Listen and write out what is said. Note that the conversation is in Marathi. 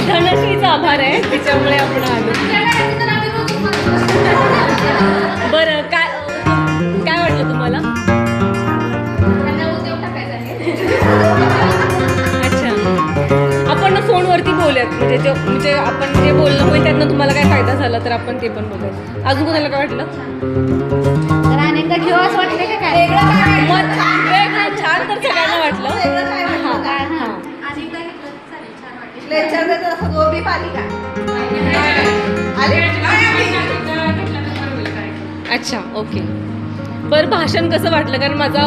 धनश्रीचा आभार आहे, तिच्यामुळे आपण आलो. बरं, काय वाटलं तुम्हाला? अच्छा, आपण ना फोनवरती बोलूयात, म्हणजे आपण जे बोलणं होईल त्यातनं तुम्हाला काय फायदा झाला तर आपण ते पण बोलूयात. अजून कोणाला काय वाटलं? अनेकदा घेऊ असं वाटलं का काय? मग छान तर सगळ्यांना वाटलं. अच्छा, ओके. बरं, भाषण कसं वाटलं? कारण माझा